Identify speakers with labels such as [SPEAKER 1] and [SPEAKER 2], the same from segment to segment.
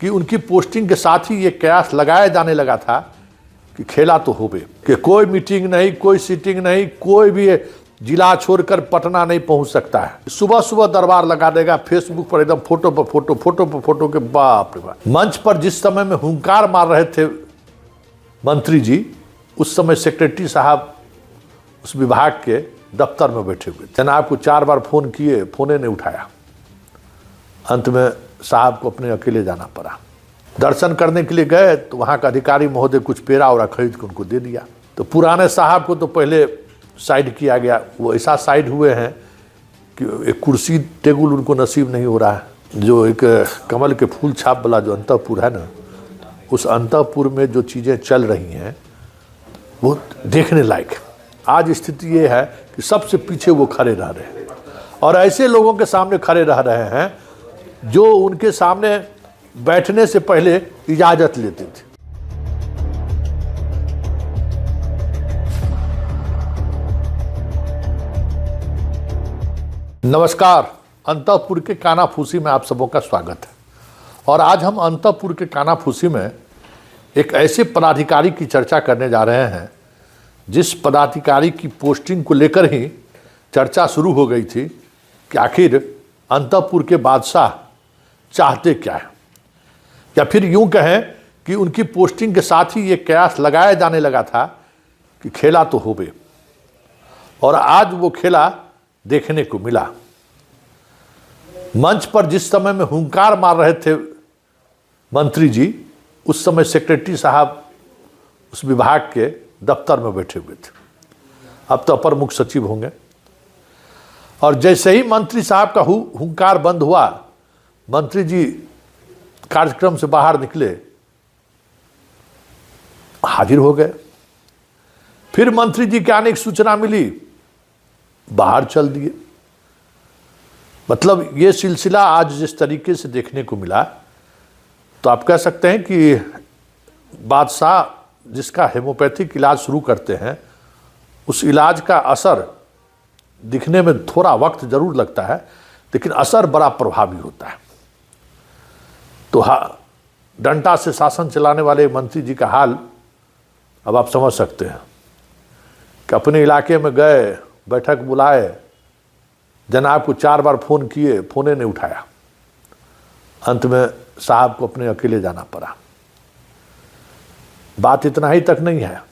[SPEAKER 1] कि उनकी पोस्टिंग के साथ ही ये कयास लगाया जाने लगा था कि खेला तो होबे, कि कोई मीटिंग नहीं, कोई सीटिंग नहीं, कोई भी जिला छोड़कर पटना नहीं पहुंच सकता है। सुबह सुबह दरबार लगा देगा, फेसबुक पर एकदम फोटो पर फोटो, फोटो पर फोटो के बाप रे बाप। मंच पर जिस समय में हुंकार मार रहे थे मंत्री जी, उस समय सेक्रेटरी साहब उस विभाग के दफ्तर में बैठे हुए थे। जनाब को 4 बार फोन किए, फोन नहीं उठाया। अंत में साहब को अपने अकेले जाना पड़ा। दर्शन करने के लिए गए तो वहाँ का अधिकारी महोदय कुछ पेड़ा और खरीद के उनको दे दिया। तो पुराने साहब को तो पहले साइड किया गया, वो ऐसा साइड हुए हैं कि एक कुर्सी टेबुल उनको नसीब नहीं हो रहा है। जो एक कमल के फूल छाप वाला जो अंतःपुर है ना, उस अंतःपुर में जो चीज़ें चल रही हैं वो देखने लायक है। आज स्थिति ये है कि सबसे पीछे वो खड़े रह रहे हैं और ऐसे लोगों के सामने खड़े रह रहे हैं जो उनके सामने बैठने से पहले इजाज़त लेते थे। नमस्कार, अंतःपुर के कानाफूसी में आप सबों का स्वागत है। और आज हम अंतःपुर के कानाफूसी में एक ऐसे पदाधिकारी की चर्चा करने जा रहे हैं जिस पदाधिकारी की पोस्टिंग को लेकर ही चर्चा शुरू हो गई थी कि आखिर अंतःपुर के बादशाह चाहते क्या है, या फिर यूं कहें कि उनकी पोस्टिंग के साथ ही ये कयास लगाया जाने लगा था कि खेला तो होबे, और आज वो खेला देखने को मिला। मंच पर जिस समय में हुंकार मार रहे थे मंत्री जी, उस समय सेक्रेटरी साहब उस विभाग के दफ्तर में बैठे हुए थे। अब तो अपर मुख्य सचिव होंगे। और जैसे ही मंत्री साहब का हुंकार बंद हुआ, मंत्री जी कार्यक्रम से बाहर निकले, हाजिर हो गए। फिर मंत्री जी के आने की सूचना मिली, बाहर चल दिए। मतलब ये सिलसिला आज जिस तरीके से देखने को मिला, तो आप कह सकते हैं कि बादशाह जिसका हेमोपैथिक इलाज शुरू करते हैं, उस इलाज का असर दिखने में थोड़ा वक्त जरूर लगता है, लेकिन असर बड़ा प्रभावी होता है। तो डंडा से शासन चलाने वाले मंत्री जी का हाल अब आप समझ सकते हैं कि अपने इलाके में गए, बैठक बुलाए, जनाब को 4 बार फोन किए, फोन नहीं उठाया। अंत में साहब को अपने अकेले जाना पड़ा। बात इतना ही तक नहीं है,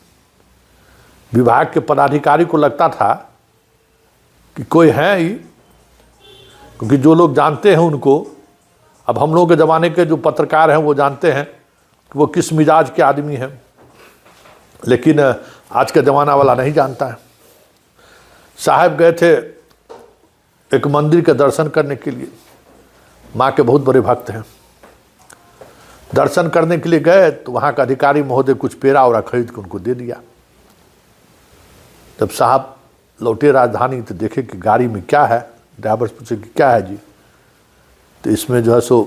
[SPEAKER 1] विभाग के पदाधिकारी को लगता था कि कोई है ही, क्योंकि जो लोग जानते हैं उनको, अब हम लोग के ज़माने के जो पत्रकार हैं वो जानते हैं कि वो किस मिजाज के आदमी हैं, लेकिन आज का ज़माना वाला नहीं जानता है। साहब गए थे एक मंदिर के दर्शन करने के लिए, माँ के बहुत बड़े भक्त हैं। दर्शन करने के लिए गए तो वहाँ का अधिकारी महोदय कुछ पेड़ा और खरीद के उनको दे दिया। जब साहब लौटे राजधानी तो देखे कि गाड़ी में क्या है। ड्राइवर से पूछे कि क्या है जी, तो इसमें जो है सो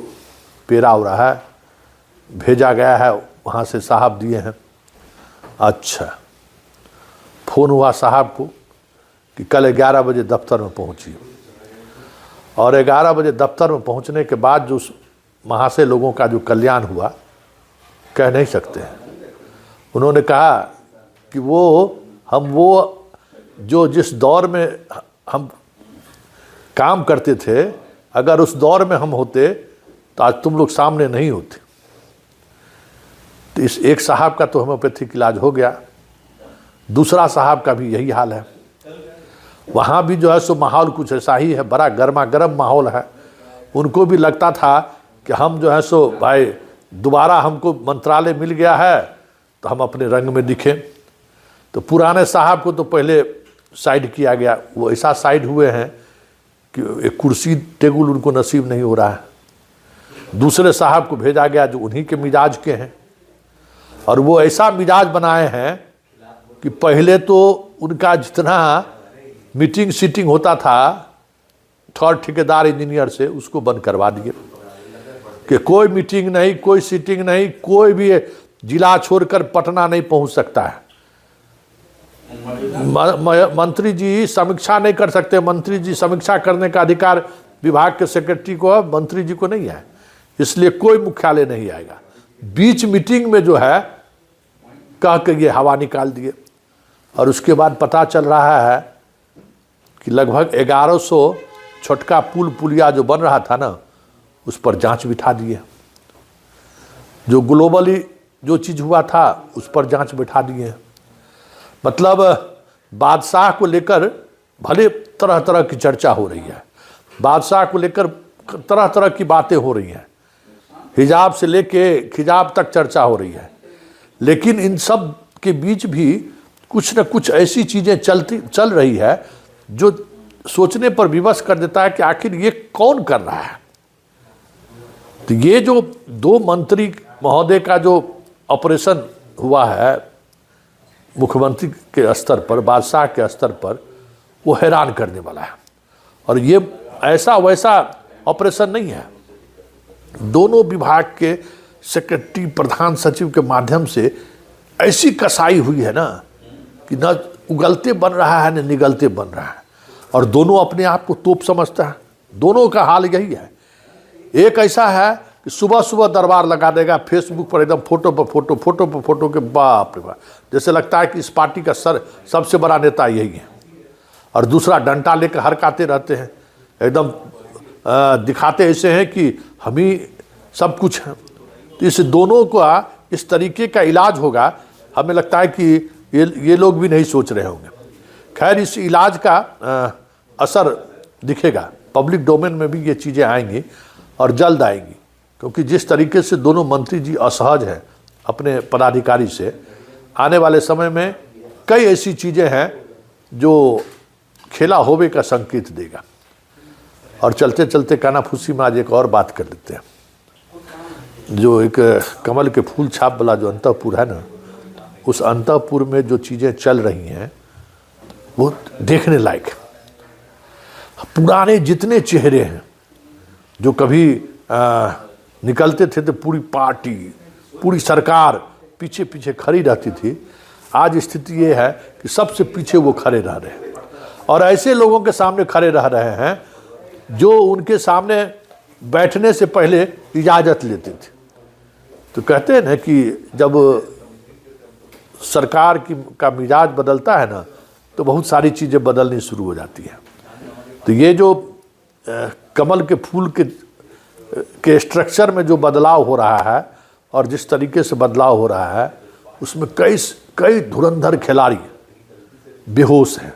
[SPEAKER 1] पेड़ा हो रहा है, भेजा गया है, वहाँ से साहब दिए हैं। अच्छा, फ़ोन हुआ साहब को कि कल 11 बजे दफ्तर में पहुँचिए। और 11 बजे दफ्तर में पहुँचने के बाद जो वहाँ से लोगों का जो कल्याण हुआ, कह नहीं सकते हैं। उन्होंने कहा कि वो जो जिस दौर में हम काम करते थे, अगर उस दौर में हम होते तो आज तुम लोग सामने नहीं होते। तो इस एक साहब का तो होम्योपैथिक इलाज हो गया, दूसरा साहब का भी यही हाल है। वहाँ भी जो है सो माहौल कुछ ऐसा ही है, बड़ा गर्मा गर्म माहौल है। उनको भी लगता था कि हम जो है सो भाई दोबारा हमको मंत्रालय मिल गया है तो हम अपने रंग में दिखें। तो पुराने साहब को तो पहले साइड किया गया, वो ऐसा साइड हुए हैं कि एक कुर्सी टेबुल उनको नसीब नहीं हो रहा है। दूसरे साहब को भेजा गया जो उन्हीं के मिजाज के हैं, और वो ऐसा मिजाज बनाए हैं कि पहले तो उनका जितना मीटिंग सीटिंग होता था थर्ड ठेकेदार इंजीनियर से, उसको बंद करवा दिए कि कोई मीटिंग नहीं, कोई सीटिंग नहीं, कोई भी जिला छोड़कर पटना नहीं पहुंच सकता है। मंत्री जी समीक्षा नहीं कर सकते। मंत्री जी समीक्षा करने का अधिकार विभाग के सेक्रेटरी को है, मंत्री जी को नहीं है। इसलिए कोई मुख्यालय नहीं आएगा। बीच मीटिंग में जो है कह के ये हवा निकाल दिए, और उसके बाद पता चल रहा है कि लगभग 1100 छोटका पुल पुलिया जो बन रहा था ना, उस पर जांच बिठा दिए। जो ग्लोबली जो चीज़ हुआ था उस पर जांच बिठा दिए। मतलब बादशाह को लेकर भले तरह तरह की चर्चा हो रही है, बादशाह को लेकर तरह तरह की बातें हो रही हैं, हिजाब से लेके खिजाब तक चर्चा हो रही है, लेकिन इन सब के बीच भी कुछ न कुछ ऐसी चीज़ें चल रही है जो सोचने पर विवश कर देता है कि आखिर ये कौन कर रहा है। तो ये जो 2 मंत्री महोदय का जो ऑपरेशन हुआ है मुख्यमंत्री के स्तर पर, बादशाह के स्तर पर, वो हैरान करने वाला है। और ये ऐसा वैसा ऑपरेशन नहीं है। दोनों विभाग के सेक्रेटरी, प्रधान सचिव के माध्यम से ऐसी कसाई हुई है ना कि न उगलते बन रहा है न निगलते बन रहा है, और दोनों अपने आप को तोप समझता है। दोनों का हाल यही है। एक ऐसा है कि सुबह सुबह दरबार लगा देगा फेसबुक पर, एकदम फोटो पर फोटो, फोटो पर फोटो के बाप रे बाप, जैसे लगता है कि इस पार्टी का सबसे बड़ा नेता यही है। और दूसरा डंडा लेकर हरकाते रहते हैं, एकदम दिखाते ऐसे हैं कि हम ही सब कुछ है। तो इस दोनों का इस तरीके का इलाज होगा, हमें लगता है कि ये लोग भी नहीं सोच रहे होंगे। खैर, इस इलाज का असर दिखेगा, पब्लिक डोमेन में भी ये चीज़ें आएंगी और जल्द आएंगी, क्योंकि जिस तरीके से दोनों मंत्री जी असहज हैं अपने पदाधिकारी से, आने वाले समय में कई ऐसी चीज़ें हैं जो खेला होवे का संकेत देगा। और चलते चलते कानाफूसी में आज एक और बात कर लेते हैं। जो एक कमल के फूल छाप वाला जो अंतःपुर है ना, उस अंतःपुर में जो चीज़ें चल रही हैं वो देखने लायक है। पुराने जितने चेहरे हैं जो कभी निकलते थे तो पूरी पार्टी, पूरी सरकार पीछे पीछे खड़ी रहती थी, आज स्थिति ये है कि सबसे पीछे वो खड़े रह रहे हैं, और ऐसे लोगों के सामने खड़े रह रहे हैं जो उनके सामने बैठने से पहले इजाज़त लेते थे। तो कहते हैं ना कि जब सरकार का मिजाज बदलता है ना, तो बहुत सारी चीज़ें बदलनी शुरू हो जाती हैं। तो ये जो कमल के फूल के स्ट्रक्चर में जो बदलाव हो रहा है और जिस तरीके से बदलाव हो रहा है, उसमें कई धुरंधर खिलाड़ी बेहोश हैं।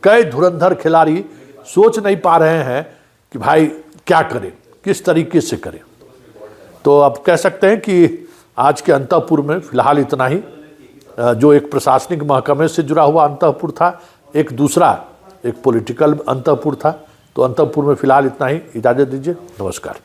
[SPEAKER 1] कई धुरंधर खिलाड़ी सोच नहीं पा रहे हैं कि भाई क्या करें, किस तरीके से करें। तो अब कह सकते हैं कि आज के अंतःपुर में फ़िलहाल इतना ही। जो एक प्रशासनिक महकमे से जुड़ा हुआ अंतःपुर था, एक दूसरा एक पॉलिटिकल अंतःपुर था। तो अंतःपुर में फ़िलहाल इतना ही। इजाज़त दीजिए, नमस्कार।